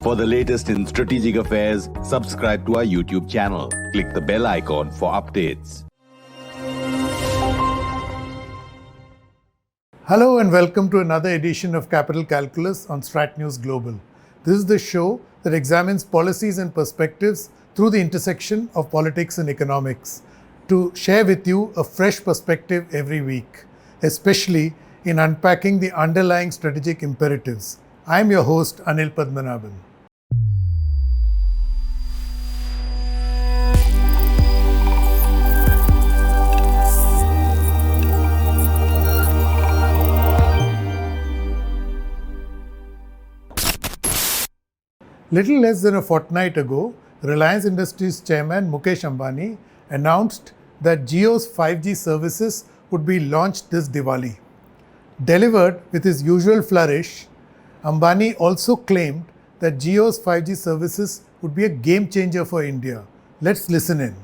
For the latest in strategic affairs, subscribe to our YouTube channel. Click the bell icon for updates. Hello and welcome to another edition of Capital Calculus on Strat News Global. This is the show that examines policies and perspectives through the intersection of politics and economics to share with you a fresh perspective every week, especially in unpacking the underlying strategic imperatives. I am your host, Anil Padmanabhan. Little less than a fortnight ago, Reliance Industries chairman Mukesh Ambani announced that Jio's 5G services would be launched this Diwali. Delivered with his usual flourish, Ambani also claimed that Jio's 5G services would be a game changer for India. Let's listen in.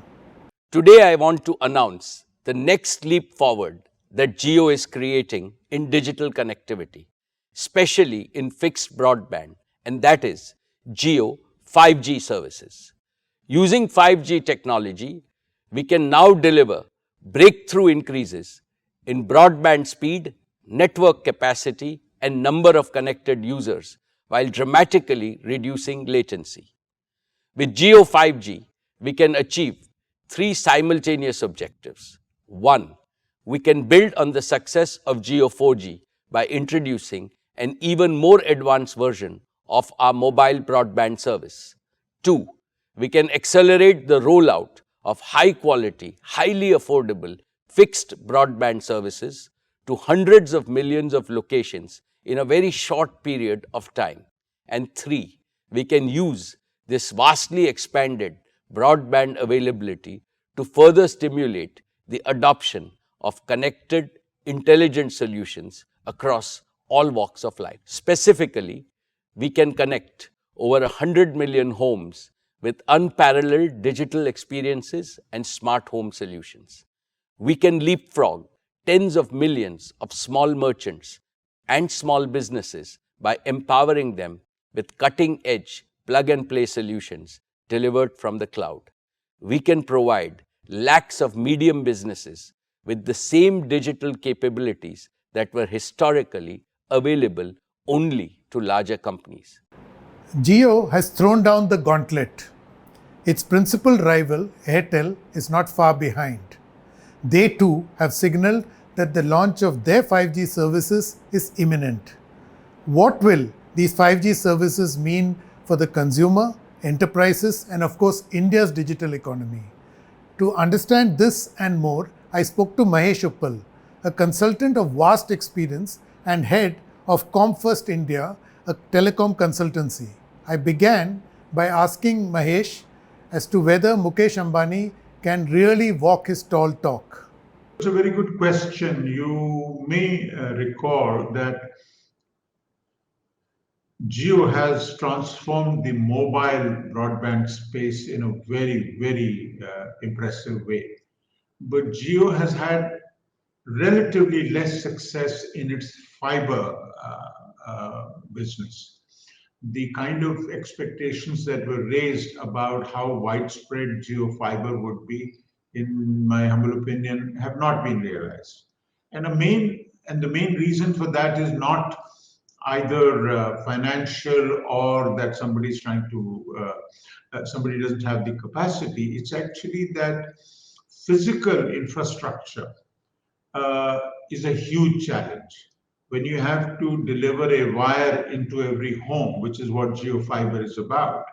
Today I want to announce the next leap forward that Jio is creating in digital connectivity, especially in fixed broadband, and that is Jio 5G services. Using 5G technology, we can now deliver breakthrough increases in broadband speed, network capacity, and number of connected users while dramatically reducing latency. With Jio 5G, we can achieve three simultaneous objectives. One, we can build on the success of Jio 4G by introducing an even more advanced version of our mobile broadband service. Two, we can accelerate the rollout of high-quality, highly affordable fixed broadband services to hundreds of millions of locations in a very short period of time. And three, we can use this vastly expanded broadband availability to further stimulate the adoption of connected, intelligent solutions across all walks of life. Specifically, we can connect over 100 million homes with unparalleled digital experiences and smart home solutions. We can leapfrog tens of millions of small merchants and small businesses by empowering them with cutting-edge plug-and-play solutions delivered from the cloud. We can provide lakhs of medium businesses with the same digital capabilities that were historically available only to larger companies. Jio has thrown down the gauntlet. Its principal rival, Airtel, is not far behind. They too have signaled that the launch of their 5G services is imminent. What will these 5G services mean for the consumer, enterprises, and of course, India's digital economy? To understand this and more, I spoke to Mahesh Uppal, a consultant of vast experience and head of ComFirst India, a telecom consultancy. I began by asking Mahesh as to whether Mukesh Ambani can really walk his tall talk. It's a very good question. You may recall that Jio has transformed the mobile broadband space in a very, very impressive way. But Jio has had relatively less success in its fiber business. The kind of expectations that were raised about how widespread Jio fiber would be, in my humble opinion, have not been realized. And the main reason for that is not either financial or that somebody doesn't have the capacity. It's actually that physical infrastructure is a huge challenge. When you have to deliver a wire into every home, which is what Jio Fiber is about,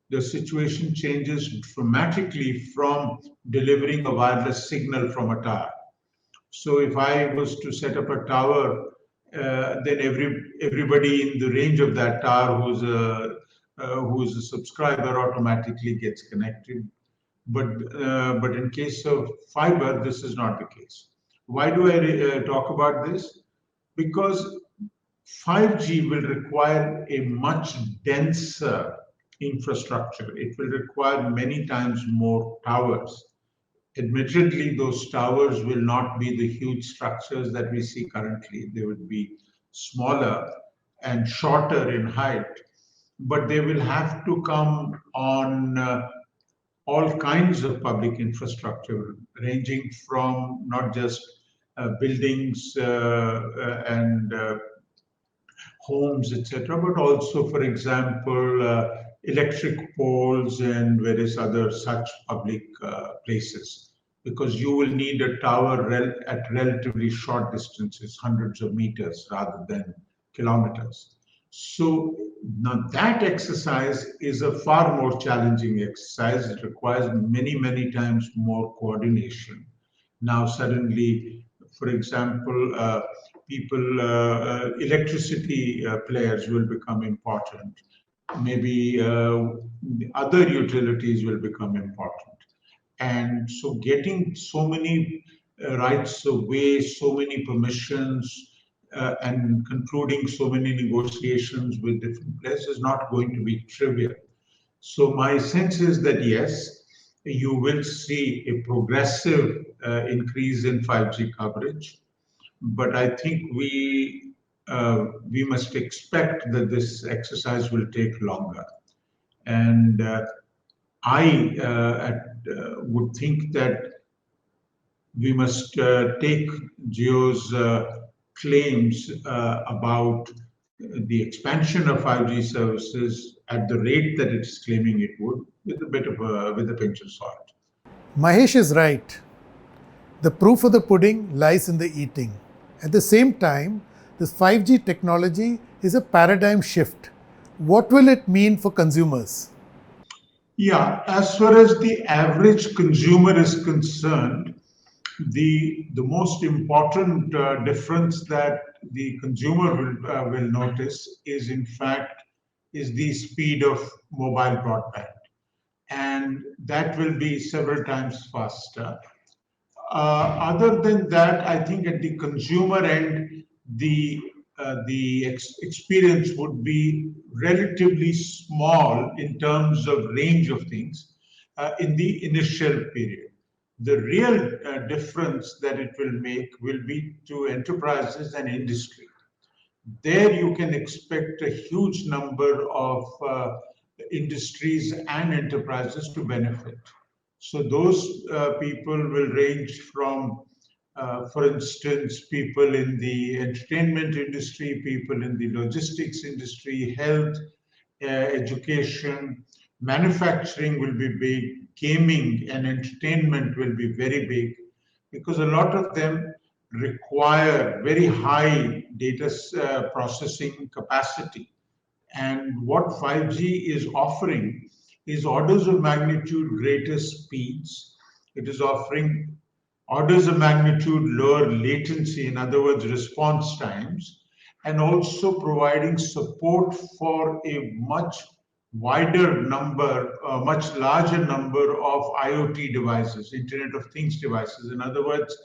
the situation changes dramatically from delivering a wireless signal from a tower. So if I was to set up a tower, then everybody in the range of that tower who's a subscriber automatically gets connected. But in case of fiber, this is not the case. Why do I talk about this? Because 5G will require a much denser infrastructure. It will require many times more towers. Admittedly, those towers will not be the huge structures that we see currently. They would be smaller and shorter in height. but they will have to come on all kinds of public infrastructure, ranging from not just buildings and homes, etc., but also, for example, electric poles and various other such public places, because you will need a tower at relatively short distances, hundreds of meters rather than kilometers. So now that exercise is a far more challenging exercise. It requires many, many times more coordination. Now suddenly, for example, electricity players will become important. Maybe other utilities will become important. And so getting so many rights of way, so many permissions, and concluding so many negotiations with different players is not going to be trivial. So my sense is that yes, you will see a progressive increase in 5G coverage, but I think we must expect that this exercise will take longer. And I would think that we must take Jio's claims about the expansion of 5G services at the rate that it's claiming it would, with a pinch of salt. Mahesh is right. The proof of the pudding lies in the eating. At the same time, this 5G technology is a paradigm shift. What will it mean for consumers? Yeah, as far as the average consumer is concerned, the most important difference that the consumer will notice is in fact is the speed of mobile broadband, and that will be several times faster. Other than that, I think at the consumer end, the experience would be relatively small in terms of range of things in the initial period. The real difference that it will make will be to enterprises and industry. There you can expect a huge number of industries and enterprises to benefit. So those people will range from, for instance, people in the entertainment industry, people in the logistics industry, health, education, manufacturing will be big, gaming and entertainment will be very big, because a lot of them require very high data processing capacity. And what 5G is offering is orders of magnitude greater speeds. It is offering orders of magnitude lower latency, in other words, response times, and also providing support for a much wider number, much larger number of IoT devices, Internet of Things devices. In other words,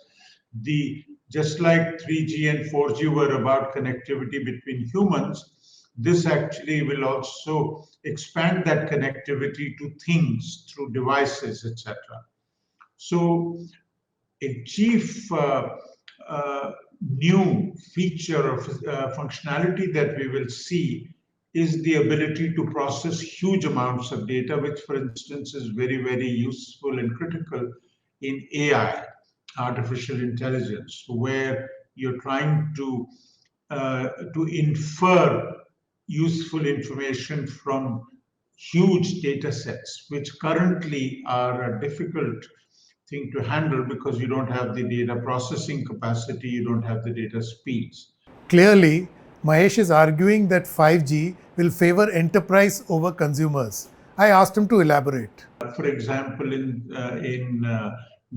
the just like 3G and 4G were about connectivity between humans, this actually will also expand that connectivity to things through devices, etc. So a chief new feature of functionality that we will see is the ability to process huge amounts of data, which, for instance, is very, very useful and critical in AI, artificial intelligence, where you're trying to infer useful information from huge data sets, which currently are a difficult thing to handle because you don't have the data processing capacity, you don't have the data speeds. Clearly, Mahesh is arguing that 5G will favor enterprise over consumers. I asked him to elaborate. For example, in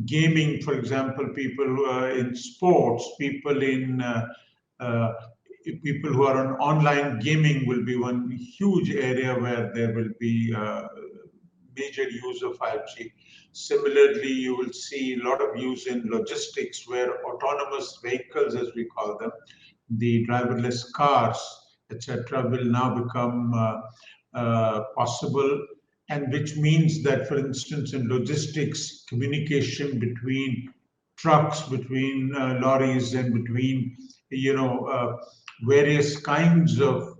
gaming, for example, people in sports, people who are on online gaming will be one huge area where there will be major use of 5G. Similarly, you will see a lot of use in logistics where autonomous vehicles, as we call them, the driverless cars, etc., will now become possible. And which means that, for instance, in logistics, communication between trucks, between lorries, and between various kinds of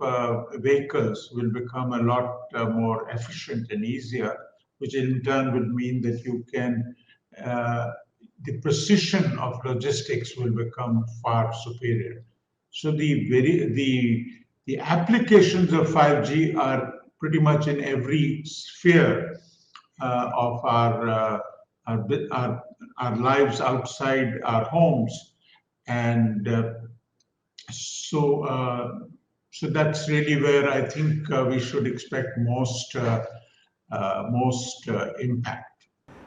vehicles will become a lot more efficient and easier, which in turn will mean that you can, the precision of logistics will become far superior. So the applications of 5G are pretty much in every sphere of our lives outside our homes, and so so that's really where I think we should expect most impact.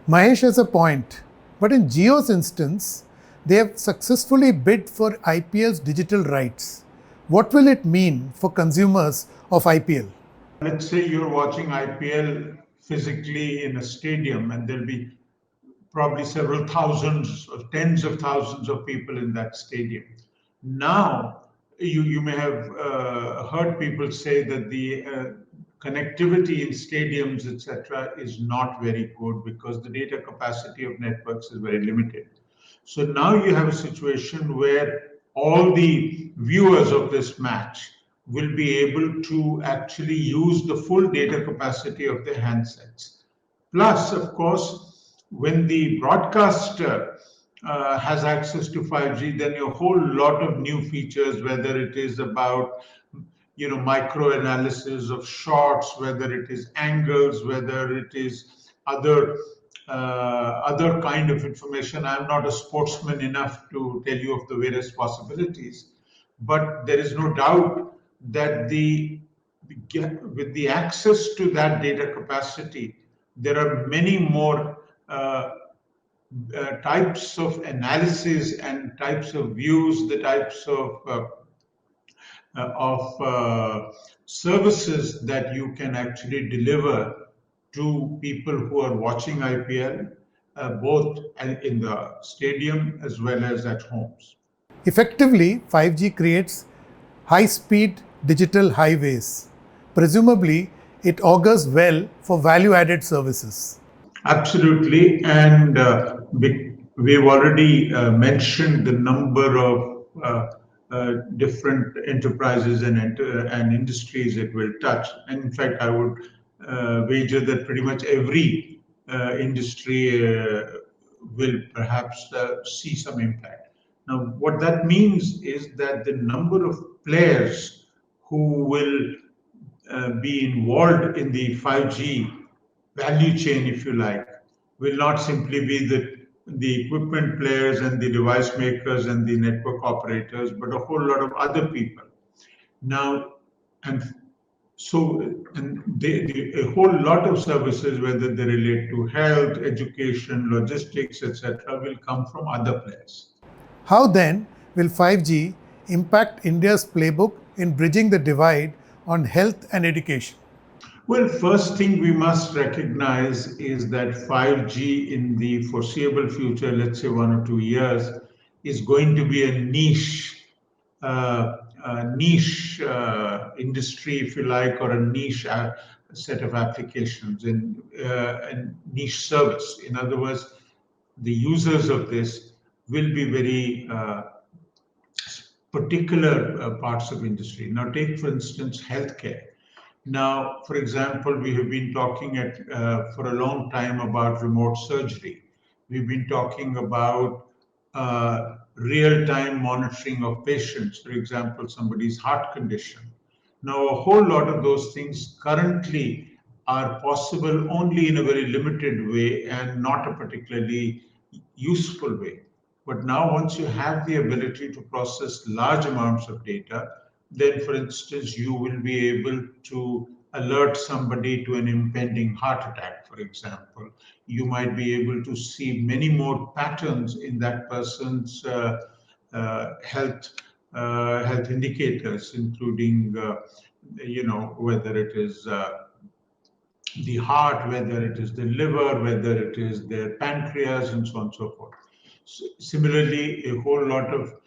Mahesh has a point, but in Jio's instance, they have successfully bid for IPL's digital rights. What will it mean for consumers of IPL? Let's say you're watching IPL physically in a stadium, and there'll be probably several thousands or tens of thousands of people in that stadium. Now, you may have heard people say that the connectivity in stadiums, etc., is not very good because the data capacity of networks is very limited. So now you have a situation where all the viewers of this match will be able to actually use the full data capacity of their handsets. Plus, of course, when the broadcaster has access to 5G, then a whole lot of new features, whether it is about micro analysis of shots, whether it is angles, whether it is other kind of information. I'm not a sportsman enough to tell you of the various possibilities, but there is no doubt that with the access to that data capacity, there are many more types of analysis and types of views, the types of services that you can actually deliver to people who are watching IPL, both in the stadium as well as at homes. Effectively, 5G creates high speed digital highways. Presumably, it augurs well for value added services. Absolutely. And we've already mentioned the number of different enterprises and industries it will touch. And in fact, I would wager that pretty much every industry will perhaps see some impact. Now, what that means is that the number of players who will be involved in the 5G value chain, if you like, will not simply be the equipment players and the device makers and the network operators, but a whole lot of other people. Now, and so a whole lot of services, whether they relate to health, education, logistics, etc., will come from other players. How then will 5G impact India's playbook in bridging the divide on health and education? Well, first thing we must recognize is that 5G in the foreseeable future, let's say 1 or 2 years, is going to be a niche industry, if you like, or a niche set of applications and niche service. In other words, the users of this will be very particular parts of industry. Now, take for instance healthcare. Now, for example, we have been talking for a long time about remote surgery. We've been talking about real-time monitoring of patients, for example, somebody's heart condition. Now, a whole lot of those things currently are possible only in a very limited way and not a particularly useful way. But now, once you have the ability to process large amounts of data, then, for instance, you will be able to alert somebody to an impending heart attack, for example. You might be able to see many more patterns in that person's health indicators, including, whether it is the heart, whether it is the liver, whether it is their pancreas, and so on and so forth. Similarly, a whole lot of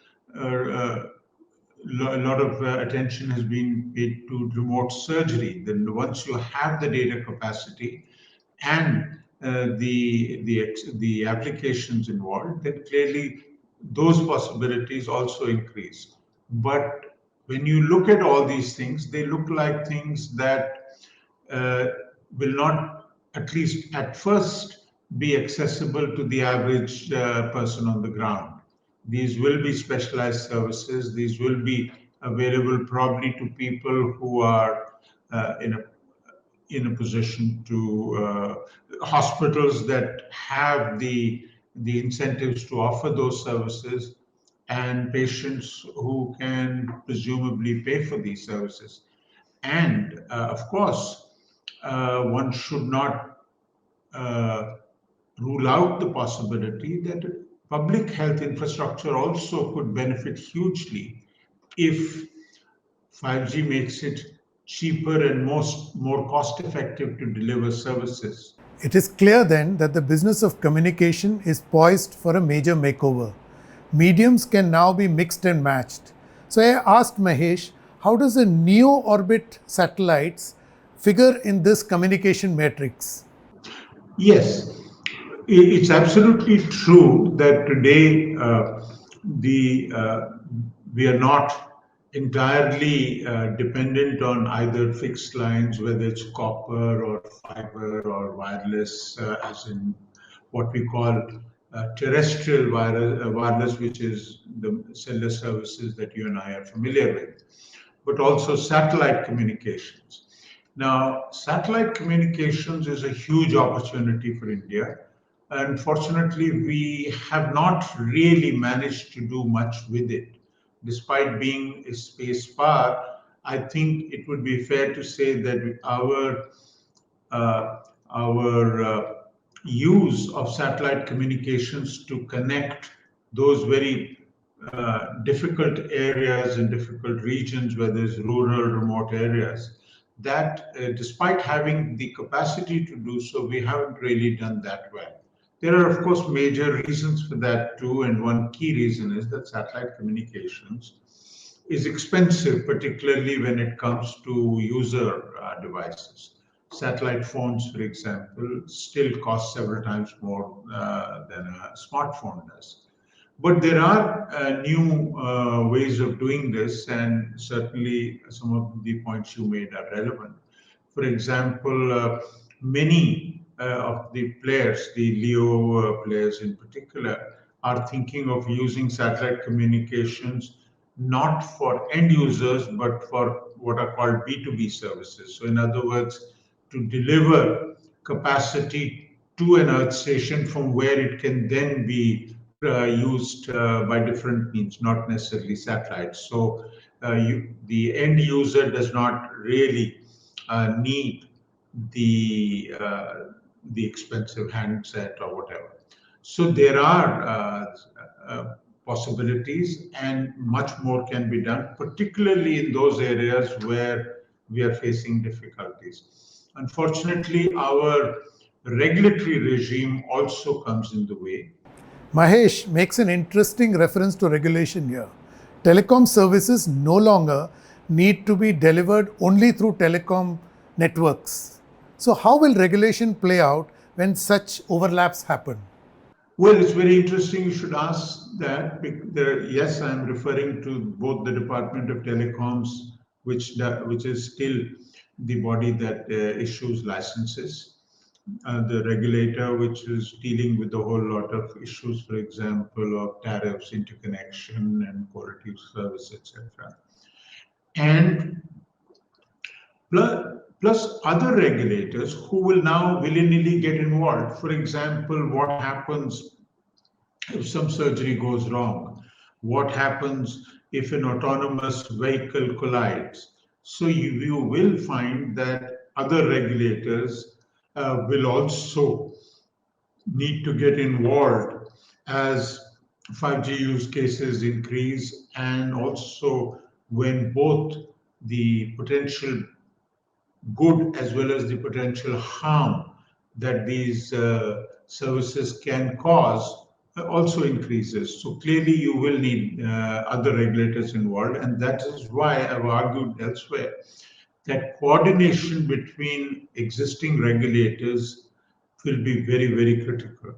attention has been paid to remote surgery. Then once you have the data capacity and the applications involved, then clearly those possibilities also increase. But when you look at all these things, they look like things that uh, will not, at least at first, be accessible to the average person on the ground. These will be specialized services. These will be available probably to people who are in a position to hospitals that have the incentives to offer those services, and patients who can presumably pay for these services. And of course, one should not uh, rule out the possibility that public health infrastructure also could benefit hugely if 5G makes it cheaper and more cost effective to deliver services. It is clear then that the business of communication is poised for a major makeover. Mediums can now be mixed and matched. So I asked Mahesh, how does the Neoorbit satellites figure in this communication matrix? Yes, it's absolutely true that today the we are not entirely dependent on either fixed lines, whether it's copper or fiber or wireless, as in what we call terrestrial wireless, which is the cellular services that you and I are familiar with, but also satellite communications. Now, satellite communications is a huge opportunity for India. Unfortunately, we have not really managed to do much with it. Despite being a space power, I think it would be fair to say that uh, our use of satellite communications to connect those very difficult areas and difficult regions, whether it's rural, remote areas, that despite having the capacity to do so, we haven't really done that well. There are, of course, major reasons for that too, and one key reason is that satellite communications is expensive, particularly when it comes to user devices. Satellite phones, for example, still cost several times more than a smartphone does. But there are new ways of doing this, and certainly some of the points you made are relevant. For example, many of the players, the LEO players in particular, are thinking of using satellite communications not for end users, but for what are called B2B services. So, in other words, to deliver capacity to an Earth station from where it can then be used by different means, not necessarily satellites. So, the end user does not really need the the expensive handset or whatever. So there are possibilities, and much more can be done, particularly in those areas where we are facing difficulties. Unfortunately, our regulatory regime also comes in the way. Mahesh makes an interesting reference to regulation here. Telecom services no longer need to be delivered only through telecom networks. So, how will regulation play out when such overlaps happen? Well, it's very interesting you should ask that. Yes, I'm referring to both the Department of Telecoms, which is still the body that issues licenses, the regulator, which is dealing with a whole lot of issues, for example, of tariffs, interconnection, and quality of service, etc. And plus other regulators who will now willy-nilly get involved. For example, what happens if some surgery goes wrong? What happens if an autonomous vehicle collides? So you will find that other regulators will also need to get involved as 5G use cases increase, and also when both the potential good as well as the potential harm that these services can cause also increases. So clearly, you will need other regulators involved, and that is why I've argued elsewhere that coordination between existing regulators will be very, very critical.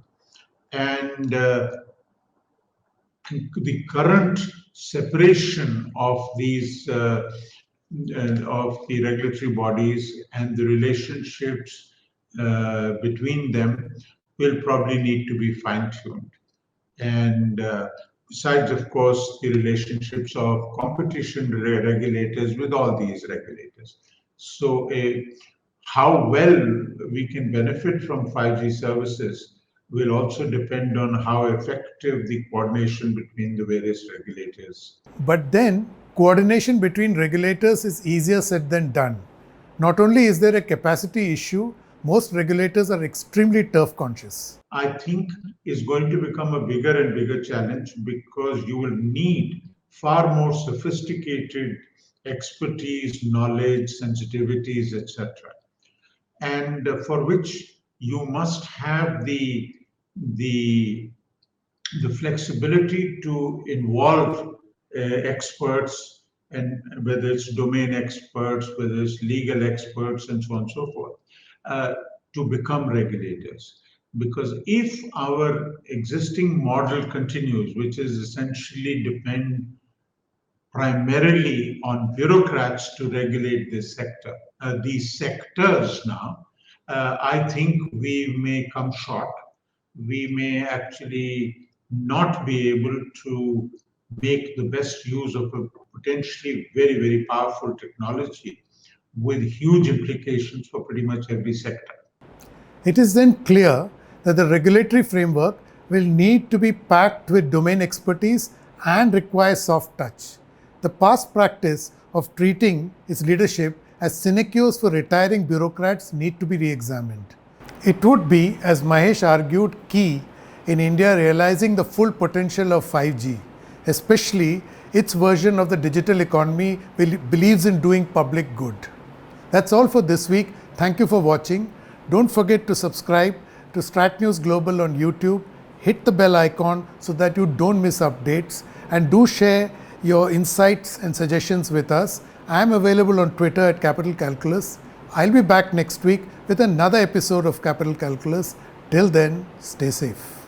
And the current separation of these of the regulatory bodies and the relationships between them will probably need to be fine-tuned. And besides, of course, the relationships of competition regulators with all these regulators. So, how well we can benefit from 5G services will also depend on how effective the coordination between the various regulators. But then, coordination between regulators is easier said than done. Not only is there a capacity issue, most regulators are extremely turf conscious. I think is going to become a bigger and bigger challenge because you will need far more sophisticated expertise, knowledge, sensitivities, etc. And for which you must have the flexibility to involve experts, and whether it's domain experts, whether it's legal experts, and so on and so forth, to become regulators. Because if our existing model continues, which is essentially depend primarily on bureaucrats to regulate this sector, these sectors now, I think we may come short. We may actually not be able to make the best use of a potentially very, very powerful technology with huge implications for pretty much every sector. It is then clear that the regulatory framework will need to be packed with domain expertise and require soft touch. The past practice of treating its leadership as sinecures for retiring bureaucrats need to be re-examined. It would be, as Mahesh argued, key in India realizing the full potential of 5G, especially its version of the digital economy believes in doing public good. That's all for this week. Thank you for watching. Don't forget to subscribe to Strat News Global on YouTube. Hit the bell icon so that you don't miss updates, and do share your insights and suggestions with us. I am available on Twitter at Capital Calculus. I'll be back next week with another episode of Capital Calculus. Till then, stay safe.